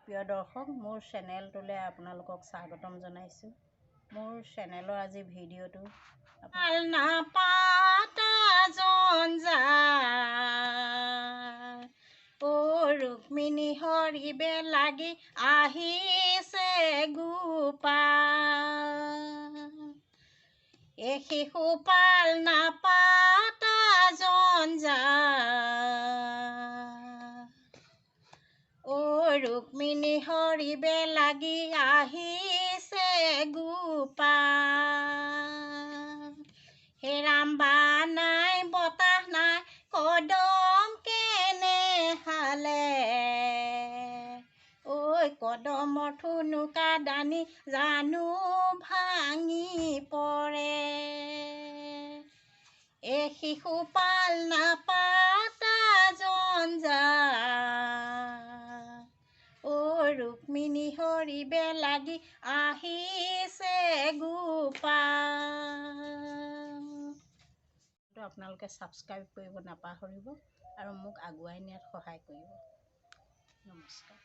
প্ৰিয় দৰ্শক, মোৰ চেনেলটোলৈ আপোনালোকক স্বাগতম জনাইছোঁ। মোৰ চেনেলৰ আজি ভিডিঅ'টো ৰুক্মিণী হৰিবে লাগি আহিছে গোপাল, এই শিশুপাল নাপাতা জঞ্জাল, ৰুক্মিণী হৰিবে লাগি আহিছে গোপাল, হে ৰাম্বা নাই বতাহ নাই কদম কেনে হালে, কদমৰ ঠুনুকা দানি জানো ভাঙি পৰে, এই শিশুপাল নাপাতা জঞ্জাল, ৰুক্মিণী হৰিবে লাগি আহিছে গোপাল। আপোনালোকে ছাবস্ক্ৰাইব কৰিব নাপাহৰিব আৰু মোক আগুৱাই নিয়াত সহায় কৰিব। নমস্কাৰ।